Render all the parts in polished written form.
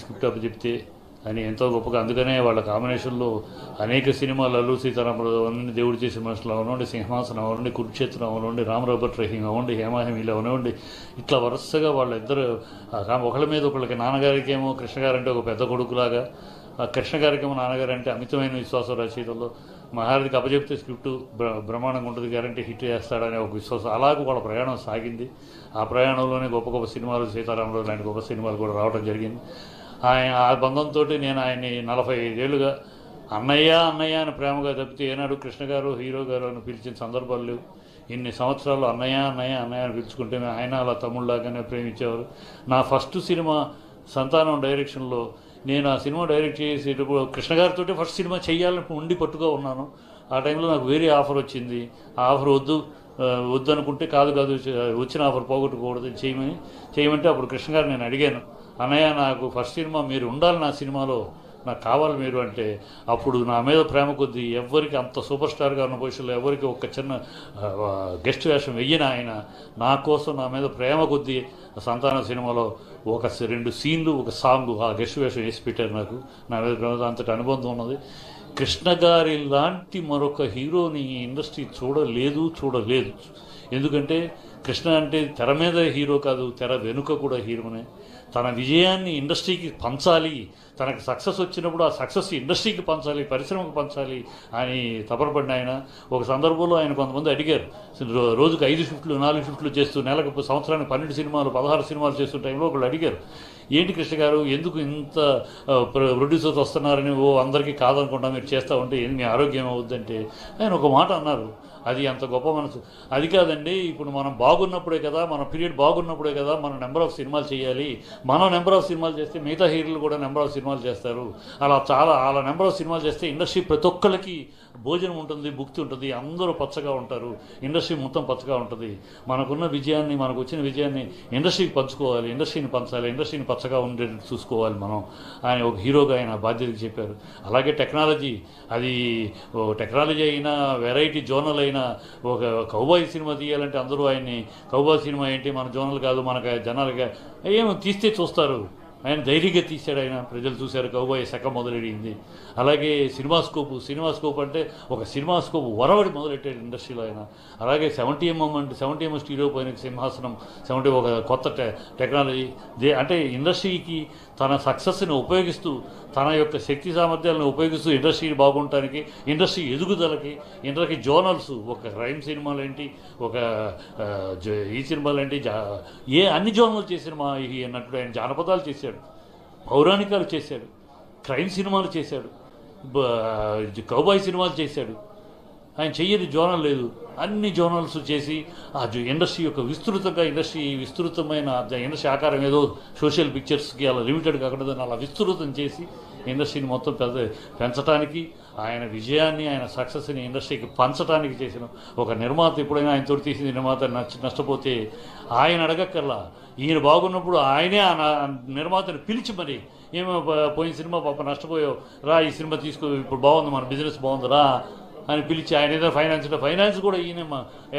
Script up చెప్తే అని ఎంతో గొప్పగా, అందుకనే వాళ్ళ కాంబినేషన్లో అనేక సినిమాలు, అల్లు సీతారామరాజు అవన్నీ, దేవుడు చేసిన మనుషులు అవనండి, సింహాసనం అవనండి, కురుక్షేత్రం అవనండి, రామ్ రాబర్ట్ రహీం అవ్వండి, హేమాహేమీలు అవనండి, ఇట్లా వరుసగా వాళ్ళిద్దరు ఒకళ్ళ మీద ఒకళ్ళకి, నాన్నగారికి ఏమో కృష్ణ గారంటే ఒక పెద్ద కొడుకులాగా, కృష్ణ గారికి ఏమో నాన్నగారు అంటే అమితమైన విశ్వాసం రచయితల్లో, మహారథికి అప్పచెప్తే స్క్రిప్టు బ్రహ్మాండంగా ఉంటుంది, గ్యారంటీ హిట్ చేస్తాడనే ఒక విశ్వాసం. అలాగే వాళ్ళ ప్రయాణం సాగింది. ఆ ప్రయాణంలోనే గొప్ప గొప్ప సినిమాలు, సీతారామరాజు లాంటి గొప్ప సినిమాలు కూడా రావడం జరిగింది. ఆయన ఆ బంధంతో నేను ఆయన్ని 45 ఏళ్ళుగా అన్నయ్య అన్నయ్య అని ప్రేమగా తప్పితే ఏనాడు కృష్ణ గారు హీరో గారు అని పిలిచిన సందర్భాలు లేవు. ఇన్ని సంవత్సరాలు అన్నయ్య అన్నయ్య అన్నయ్య అని పిలుచుకుంటే ఆయన అలా తమ్ముళ్ళలాగానే ప్రేమించేవారు. నా ఫస్ట్ సినిమా సంతానం డైరెక్షన్లో నేను ఆ సినిమా డైరెక్ట్ చేసేటప్పుడు కృష్ణ గారితో ఫస్ట్ సినిమా చేయాలని ఉండి పట్టుగా ఉన్నాను. ఆ టైంలో నాకు వేరే ఆఫర్ వచ్చింది. ఆ ఆఫర్ వద్దనుకుంటే కాదు వచ్చిన ఆఫర్ పోగొట్టుకోకూడదు, చేయమంటే అప్పుడు కృష్ణ గారు నేను అడిగాను, అన్నయ్య నాకు ఫస్ట్ సినిమా మీరు ఉండాలి, నా సినిమాలో నాకు కావాలి మీరు అంటే, అప్పుడు నా మీద ప్రేమ కొద్దీ ఎవరికి అంత సూపర్ స్టార్గా ఉన్న పొజిషన్లో ఎవరికి ఒక చిన్న గెస్ట్ వేషం వెయ్యిన ఆయన నా కోసం నా మీద ప్రేమ కొద్దీ సంతానం సినిమాలో ఒక 2 సీన్లు ఒక సాంగ్ ఆ గెస్ట్ వేషం వేసి పెట్టారు. నాకు నా మీద ప్రేమ అంతటి అనుబంధం ఉన్నది. కృష్ణ గారి లాంటి మరొక హీరోని ఇండస్ట్రీ చూడలేదు. ఎందుకంటే కృష్ణ అంటే తెర మీద హీరో కాదు, తెర వెనుక కూడా హీరోనే. తన విజయాన్ని ఇండస్ట్రీకి పంచాలి, తనకు సక్సెస్ వచ్చినప్పుడు ఆ సక్సెస్ ఇండస్ట్రీకి పంచాలి, పరిశ్రమకు పంచాలి అని తపనపడిన ఆయన. ఒక సందర్భంలో ఆయన కొంతమంది అడిగారు, రోజుకు 5 షిఫ్ట్లు 4 షిఫ్ట్లు చేస్తూ నెలకు సంవత్సరానికి 12 సినిమాలు 16 సినిమాలు చేస్తున్న టైంలో ఒకళ్ళు అడిగారు, ఏంటి కృష్ణ గారు ఎందుకు ఇంత ప్రొడ్యూసర్స్ వస్తున్నారని అందరికీ కాదనుకుంటా మీరు చేస్తూ ఉంటే మీ ఆరోగ్యం అవుద్దంటే ఆయన ఒక మాట అన్నారు, అది అంత గొప్ప మనసు. అది కాదండి, ఇప్పుడు మనం బాగున్నప్పుడే కదా, మన పీరియడ్ బాగున్నప్పుడే కదా మనం నెంబర్ ఆఫ్ సినిమాలు చేయాలి. మనం నెంబర్ ఆఫ్ సినిమాలు చేస్తే మిగతా హీరోలు కూడా నెంబర్ ఆఫ్ సినిమాలు చేస్తారు. అలా నెంబర్ ఆఫ్ సినిమాలు చేస్తే ఇండస్ట్రీ ప్రతి ఒక్కరికి భోజనం ఉంటుంది, భుక్తి ఉంటుంది, అందరూ పచ్చగా ఉంటారు, ఇండస్ట్రీ మొత్తం పచ్చగా ఉంటుంది. మనకున్న విజయాన్ని, మనకు వచ్చిన విజయాన్ని ఇండస్ట్రీకి పంచుకోవాలి, ఇండస్ట్రీని పంచాలి, ఇండస్ట్రీని పచ్చగా ఉండేటట్టు చూసుకోవాలి మనం ఆయన ఒక హీరోగా ఆయన బాధ్యతకి చెప్పారు. అలాగే టెక్నాలజీ, అది టెక్నాలజీ అయినా వెరైటీ జోనల్ అయినా, ఒక కౌబాయ్ సినిమా తీయాలంటే అందరూ ఆయన్ని కౌబాయ్ సినిమా ఏంటి మన జోనల్ కాదు, మనకు జనాలుగా ఏమో తీస్తే చూస్తారు, ఆయన ధైర్యంగా తీశాడు. ఆయన ప్రజలు చూశారు, కౌబాయ్ శక మొదలెడింది. అలాగే సినిమాస్కోప్ అంటే ఒక సినిమాస్కోప్ వరవడి మొదలెట్టాడు ఇండస్ట్రీలో ఆయన. అలాగే 70mm స్టీరియో పైన సింహాసనం 70 ఒక కొత్త టెక్నాలజీ అంటే ఇండస్ట్రీకి తన సక్సెస్ని ఉపయోగిస్తూ, తన యొక్క శక్తి సామర్థ్యాలను ఉపయోగిస్తూ ఇండస్ట్రీ బాగుండటానికి, ఇండస్ట్రీ ఎదుగుదలకి, ఇండస్ట్రీ జోనల్స్, ఒక క్రైమ్ సినిమాలేంటి, ఒక ఈ సినిమాలేంటి, అన్ని జోనర్లు చేసిన ఈ నటుడు ఆయన. జానపదాలు చేశాడు, పౌరాణికాలు చేశాడు, క్రైమ్ సినిమాలు చేశాడు, కౌబాయ్ సినిమాలు చేశాడు. ఆయన చెయ్యని జోనల్ లేదు, అన్ని జోనల్స్ చేసి ఆ ఇండస్ట్రీ యొక్క విస్తృతమైన ఇండస్ట్రీ ఆకారం ఏదో సోషల్ పిక్చర్స్కి అలా లిమిటెడ్ కాకుండా అలా విస్తృతం చేసి ఇండస్ట్రీని మొత్తం పెంచడానికి, ఆయన విజయాన్ని, ఆయన సక్సెస్ని ఇండస్ట్రీకి పంచడానికి చేసిన ఒక నిర్మాత. ఎప్పుడైనా ఆయనతో తీసిన నిర్మాత నష్టపోతే ఆయన అడగక్కర్లా, ఈయన బాగున్నప్పుడు ఆయనే ఆ నిర్మాతను పిలిచి మరి, ఏమో పోయిన సినిమా పాప నష్టపోయావు రా, ఈ సినిమా తీసుకో, ఇప్పుడు బాగుంది, మన బిజినెస్ బాగుంది రా అని పిలిచి, ఆయన ఏదో ఫైనాన్స్ కూడా ఈయన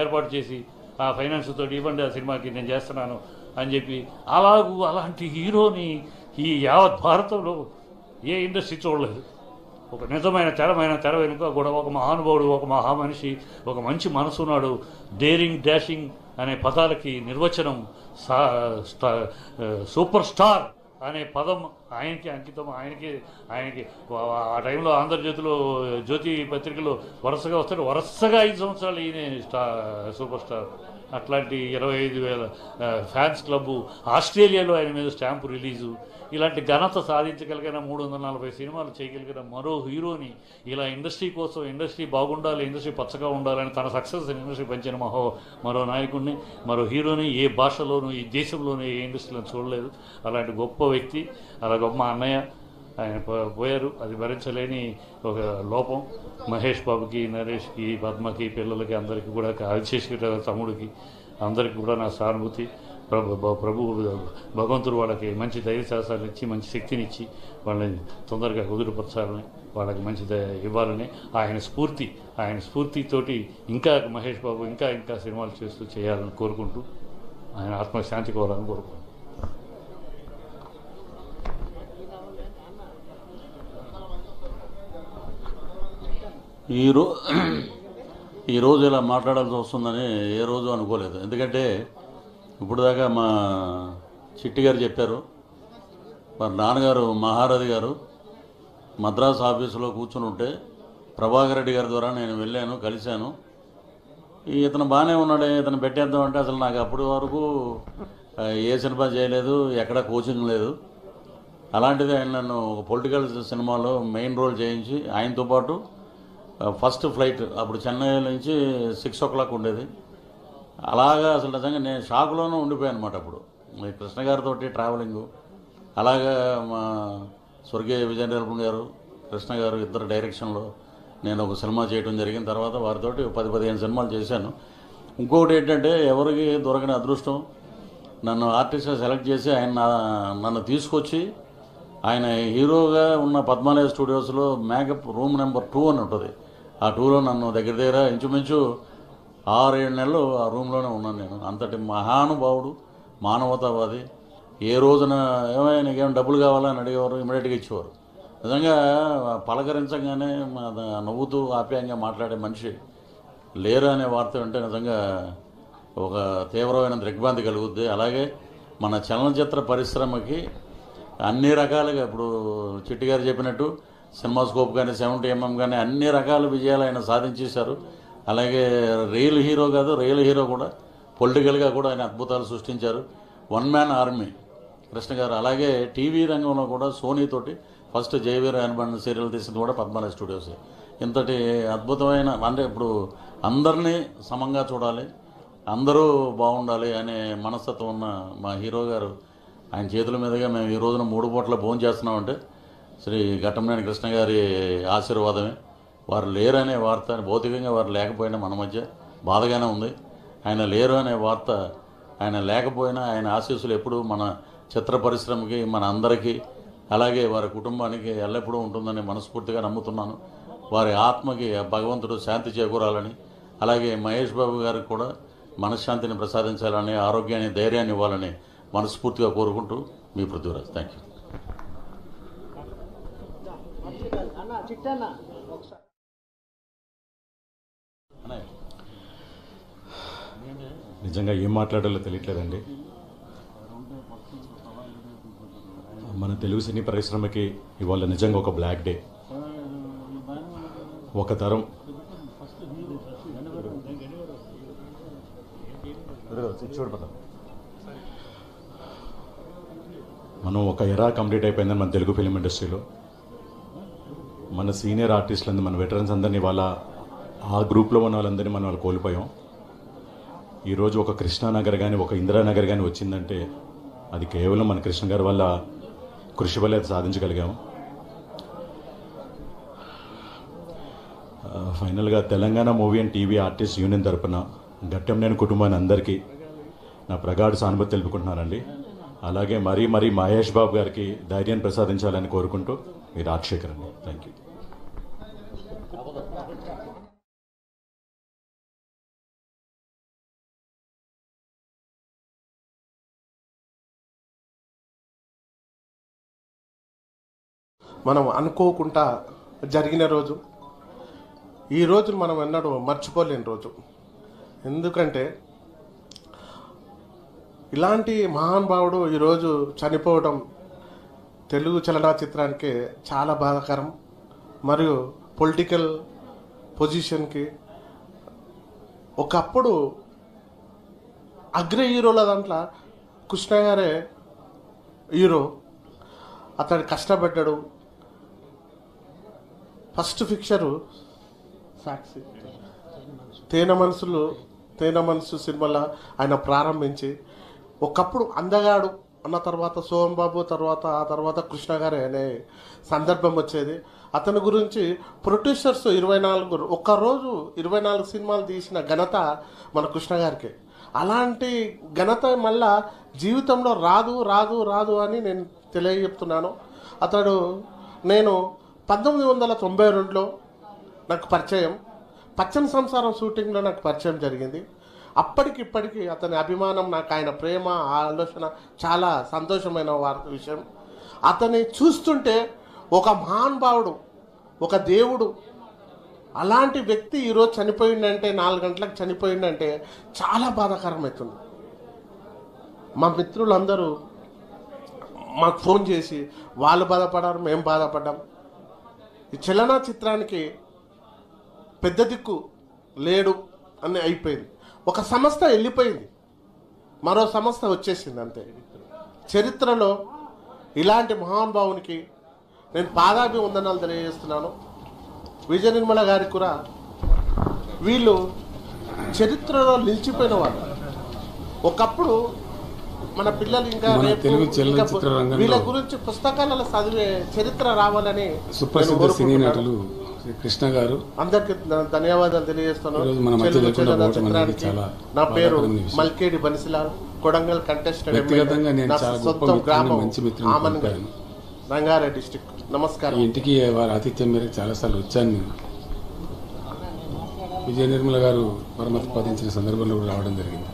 ఏర్పాటు చేసి ఆ ఫైనాన్స్ తోటి ఇవ్వండి ఆ సినిమాకి నేను చేస్తున్నాను అని చెప్పి, అలాంటి హీరోని ఈ యావత్ భారతంలో ఏ ఇండస్ట్రీ చూడలేదు. ఒక నిజమైన తెర వెనుక కూడా ఒక మహానుభావుడు, ఒక మహామనిషి, ఒక మంచి మనసున్నాడు. డేరింగ్ డాషింగ్ అనే పదాలకి నిర్వచనం సూపర్ స్టార్ అనే పదం ఆయనకి అంకితం. ఆయనకి ఆ టైంలో ఆంధ్రజ్యోతిలో, జ్యోతి పత్రికలో వరుసగా 5 సంవత్సరాలు ఈయన సూపర్ స్టార్. అట్లాంటి 25,000 ఫ్యాన్స్ క్లబ్బు, ఆస్ట్రేలియాలో ఆయన మీద స్టాంపు రిలీజు, ఇలాంటి ఘనత సాధించగలిగిన 340 సినిమాలు చేయగలిగిన మరో హీరోని, ఇలా ఇండస్ట్రీ కోసం, ఇండస్ట్రీ బాగుండాలి, ఇండస్ట్రీ పచ్చగా ఉండాలని తన సక్సెస్ ఇండస్ట్రీ పంచిన మరో నాయకుడిని, మరో హీరోని ఏ భాషలోనూ, ఈ దేశంలోనూ, ఏ ఇండస్ట్రీలో చూడలేదు. అలాంటి గొప్ప వ్యక్తి, అలా గొప్ప అన్నయ్య ఆయన పోయారు. అది భరించలేని ఒక లోపం. మహేష్ బాబుకి, నరేష్కి, పద్మకి, పిల్లలకి, అందరికీ కూడా, అభిషేక్ తమ్ముడికి అందరికీ కూడా నా సానుభూతి. ప్రభు భగవంతుడు వాళ్ళకి మంచి ధైర్య సాహసాలు ఇచ్చి, మంచి శక్తినిచ్చి, వాళ్ళని తొందరగా కుదురుపరచాలని, వాళ్ళకి మంచి ఇవ్వాలని ఆయన స్ఫూర్తితోటి ఇంకా మహేష్ బాబు ఇంకా సినిమాలు చేస్తూ చేయాలని కోరుకుంటూ, ఆయన ఆత్మశాంతి కోరాలని కోరుకుంటున్నాను. ఈరో ఈరోజు ఇలా మాట్లాడాల్సి వస్తుందని ఏ రోజు అనుకోలేదు. ఎందుకంటే ఇప్పుడు దాకా మా చిట్టి గారు చెప్పారు, మరి నాన్నగారు మహారథి గారు మద్రాసు ఆఫీసులో కూర్చుని ఉంటే ప్రభాకర్ రెడ్డి గారి ద్వారా నేను వెళ్ళాను, కలిశాను. ఇతను బాగానే ఉన్నాడే, ఇతను పెట్టేద్దామంటే అసలు నాకు అప్పటి వరకు ఏ సినిమా చేయలేదు, ఎక్కడ కోచింగ్ లేదు. అలాంటిది ఆయన నన్ను ఒక పొలిటికల్ సినిమాలో మెయిన్ రోల్ చేయించి ఆయనతో పాటు ఫస్ట్ ఫ్లైట్ అప్పుడు చెన్నై నుంచి 6 o'clock ఉండేది. అలాగా అసలు నిజంగా నేను షాక్లోనే ఉండిపోయాను అనమాట. అప్పుడు కృష్ణ గారితో ట్రావెలింగు, అలాగా మా స్వర్గీయ విజయనిర్మల్ గారు, కృష్ణ గారు ఇద్దరు డైరెక్షన్లో నేను ఒక సినిమా చేయడం జరిగిన తర్వాత వారితోటి 10-15 సినిమాలు చేశాను. ఇంకొకటి ఏంటంటే ఎవరికి దొరకని అదృష్టం, నన్ను ఆర్టిస్ట్గా సెలెక్ట్ చేసి ఆయన నన్ను తీసుకొచ్చి ఆయన హీరోగా ఉన్న పద్మాలయ స్టూడియోస్లో మేకప్ రూమ్ నెంబర్ 2 అని ఉంటుంది. ఆ 2లో నన్ను దగ్గర ఇంచుమించు 6-7 నెలలు ఆ రూమ్లోనే ఉన్నాను నేను. అంతటి మహానుభావుడు, మానవతావాది. ఏ రోజున ఏమైనా నీకేం డబ్బులు కావాలని అడిగేవారు, ఇమీడియట్గా ఇచ్చేవారు. నిజంగా పలకరించగానే నవ్వుతూ ఆప్యాయంగా మాట్లాడే మనిషి లేరు అనే వార్త వింటే నిజంగా ఒక తీవ్రమైన దిగ్భ్రాంతి కలుగుద్ది. అలాగే మన చలనచిత్ర పరిశ్రమకి అన్ని రకాలుగా ఇప్పుడు చిట్టి గారు చెప్పినట్టు సినిమా స్కోప్ కానీ 70mm కానీ అన్ని రకాల విజయాలు ఆయన సాధించేశారు. అలాగే రియల్ హీరో కాదు, రియల్ హీరో కూడా పొలిటికల్గా కూడా ఆయన అద్భుతాలు సృష్టించారు. 1 man ఆర్మీ కృష్ణ గారు. అలాగే టీవీ రంగంలో కూడా సోనీతోటి ఫస్ట్ జయవీర అనుబంధ సీరియల్ తీసింది కూడా పద్మాలయ స్టూడియోస్. ఇంతటి అద్భుతమైన, అంటే ఇప్పుడు అందరినీ సమంగా చూడాలి, అందరూ బాగుండాలి అనే మనస్తత్వం ఉన్న మా హీరో గారు ఆయన చేతుల మీదుగా మేము ఈ రోజున 3 పూటల భోజనం చేస్తున్నామంటే శ్రీ ఘట్టమనేని కృష్ణ గారి ఆశీర్వాదమే. వారు లేరు అనే వార్త, భౌతికంగా వారు లేకపోయినా మన మధ్య బాధగానే ఉంది. ఆయన లేరు అనే వార్త, ఆయన లేకపోయినా ఆయన ఆశీస్సులు ఎప్పుడూ మన చిత్ర పరిశ్రమకి, మన అందరికీ, అలాగే వారి కుటుంబానికి ఎల్లప్పుడూ ఉంటుందని మనస్ఫూర్తిగా నమ్ముతున్నాను. వారి ఆత్మకి భగవంతుడు శాంతి చేకూరాలని, అలాగే మహేష్ బాబు గారికి కూడా మనశ్శాంతిని ప్రసాదించాలని, ఆరోగ్యాన్ని, ధైర్యాన్ని ఇవ్వాలని మనస్ఫూర్తిగా కోరుకుంటూ మీ పృథ్వీరాజ్. Thank you. నిజంగా ఏం మాట్లాడాలో తెలియట్లేదండి. మన తెలుగు సినీ పరిశ్రమకి ఇవాళ నిజంగా ఒక బ్లాక్ డే. ఒక తరం మనం ఒక ఎరా కంప్లీట్ అయిపోయిందని మన తెలుగు ఫిలిం ఇండస్ట్రీలో. మన సీనియర్ ఆర్టిస్టులందరూ, మన వెటరన్స్ అందరినీ వాళ్ళ ఆ గ్రూప్లో ఉన్న వాళ్ళందరినీ మనం వాళ్ళు కోల్పోయాం. ఈరోజు ఒక కృష్ణానగర్ కానీ, ఒక ఇందిరానగర్ కానీ వచ్చిందంటే అది కేవలం మన కృష్ణ గారి వల్ల కృషి వల్ల సాధించగలిగాము. ఫైనల్గా Telangana movie and TV artist union తరపున ఘట్టమనేని కుటుంబాన్ని అందరికీ నా ప్రగాఢ సానుభూతి తెలుపుకుంటున్నానండి. అలాగే మరీ మహేష్ బాబు గారికి ధైర్యాన్ని ప్రసాదించాలని కోరుకుంటూ మీ రాజశేఖర్ అండి. Thank you. మనం అనుకోకుండా జరిగిన రోజు, ఈ రోజు మనం ఎన్నడూ మర్చిపోలేని రోజు. ఎందుకంటే ఇలాంటి మహానుభావుడు ఈరోజు చనిపోవడం తెలుగు చలనచిత్రానికి చాలా బాధాకరం. మరియు పొలిటికల్ పొజిషన్కి ఒకప్పుడు అగ్ర హీరోల దాంట్లో కృష్ణ గారే హీరో. అతడు కష్టపడ్డాడు. ఫస్ట్ పిక్చరు సాక్షి, తేనె మనసు సినిమాలో ఆయన ప్రారంభించి ఒకప్పుడు అందగాడు అన్న తర్వాత సోమబాబు, ఆ తర్వాత కృష్ణ గారే అనే సందర్భం వచ్చేది. అతని గురించి ప్రొడ్యూసర్స్ 24 ఒక్కరోజు 24 సినిమాలు తీసిన ఘనత మన కృష్ణ గారికి. అలాంటి ఘనత మళ్ళా జీవితంలో రాదు అని నేను తెలియజెప్తున్నాను. నేను 1992లో నాకు పరిచయం, పచ్చని సంసారం షూటింగ్లో నాకు పరిచయం జరిగింది. అప్పటికిప్పటికీ అతని అభిమానం, నాకు ఆయన ప్రేమ, ఆలోచన చాలా సంతోషమైన విషయం. అతన్ని చూస్తుంటే ఒక మహానుభావుడు, ఒక దేవుడు అలాంటి వ్యక్తి ఈరోజు చనిపోయిందంటే 4 గంటలకు చనిపోయిందంటే చాలా బాధాకరమవుతుంది. మా మిత్రులందరూ మాకు ఫోన్ చేసి వాళ్ళు బాధపడారు, మేము బాధపడ్డాం. ఈ చలనచిత్రానికి పెద్ద దిక్కు లేడు అని అయిపోయింది. ఒక సంస్థ వెళ్ళిపోయింది, మరో సంస్థ వచ్చేసింది అంతే. చరిత్రలో ఇలాంటి మహానుభావునికి నేను పాదాభివందనాలు తెలియజేస్తున్నాను. విజయ నిర్మల గారికి కూడా వీళ్ళు చరిత్రలో నిలిచిపోయిన వాళ్ళు. ఒకప్పుడు మన పిల్లలు ఇంకా వీళ్ళ గురించి పుస్తకాలలో చదివే చరిత్ర రావాలని సుప్రసిద్ధ సినీ నటులు కృష్ణ గారు అందరికి ధన్యవాదాలు తెలియజేస్తున్నాను. నా పేరు మల్కేడి బన్సిలాల్, కొడంగల్ కంటెస్టెడ్ రంగారెడ్డి డిస్ట్రిక్ట్. నమస్కారం. ఇంటికి వారి ఆతిథ్యం మేరకు చాలాసార్లు వచ్చాను నేను. విజయ నిర్మల గారు పరమతి పదించిన సందర్భంలో కూడా రావడం జరిగింది.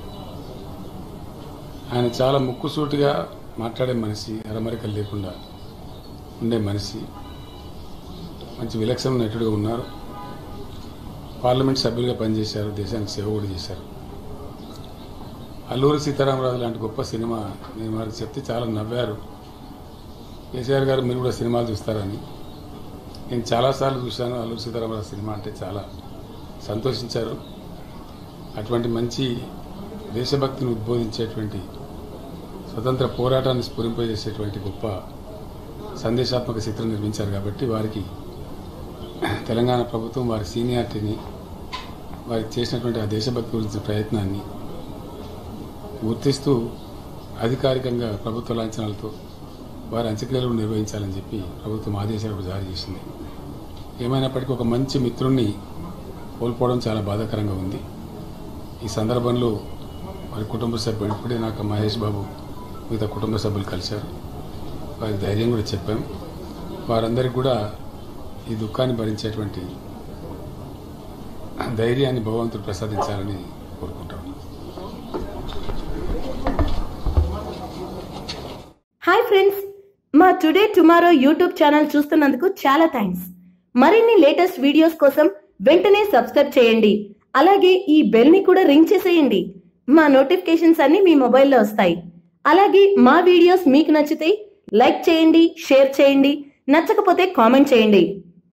ఆయన చాలా ముక్కుసూటిగా మాట్లాడే మనిషి, అరమరికలు లేకుండా ఉండే మనిషి, మంచి విలక్షణ నటుడుగా ఉన్నారు. పార్లమెంట్ సభ్యులుగా పనిచేశారు, దేశానికి సేవ కూడా చేశారు. అల్లూరి సీతారామరాజు లాంటి గొప్ప సినిమా నేను వారికి చెప్తే చాలా నవ్వారు. కేసీఆర్ గారు మీరు కూడా సినిమాలు చూస్తారని. నేను చాలాసార్లు చూశాను. అల్లూరి సీతారామరాజు సినిమా అంటే చాలా సంతోషించారు. అటువంటి మంచి దేశభక్తిని ఉద్బోధించేటువంటి, స్వతంత్ర పోరాటాన్ని స్ఫురింపజేసేటువంటి గొప్ప సందేశాత్మక చిత్రం నిర్మించారు. కాబట్టి వారికి తెలంగాణ ప్రభుత్వం వారి సీనియారిటీని, వారికి చేసినటువంటి ఆ దేశభక్తి గురించిన ప్రయత్నాన్ని గుర్తిస్తూ అధికారికంగా ప్రభుత్వ లాంఛనాలతో వారి అంత్యక్రియలు నిర్వహించాలని చెప్పి ప్రభుత్వం ఆదేశాలు జారీ చేసింది. ఏమైనప్పటికీ ఒక మంచి మిత్రుణ్ణి కోల్పోవడం చాలా బాధాకరంగా ఉంది. ఈ సందర్భంలో వారి కుటుంబ సభ్యులు, ఇప్పుడే నాకు మహేష్ బాబు మిగతా కుటుంబ సభ్యులు కలిశారు. వారికి ధైర్యం కూడా చెప్పాం. వారందరికీ కూడా ఈ దుఃఖాన్ని భరించేటువంటి ధైర్యాన్ని భగవంతుడు ప్రసాదించాలని కోరుకుంటాం. హాయ్ ఫ్రెండ్స్, మా టుడే టుమారో యూట్యూబ్ ఛానల్ చూస్తున్నందుకు చాలా థ్యాంక్స్. మరిన్ని లేటెస్ట్ వీడియోస్ కోసం వెంటనే సబ్స్క్రైబ్ చేయండి. అలాగే ఈ బెల్ ని కూడా రింగ్ చేసేయండి. మా నోటిఫికేషన్స్ అన్ని మీ మొబైల్లో వస్తాయి. అలాగే మా వీడియోస్ మీకు నచ్చితే లైక్ చేయండి, షేర్ చేయండి, నచ్చకపోతే కామెంట్ చేయండి.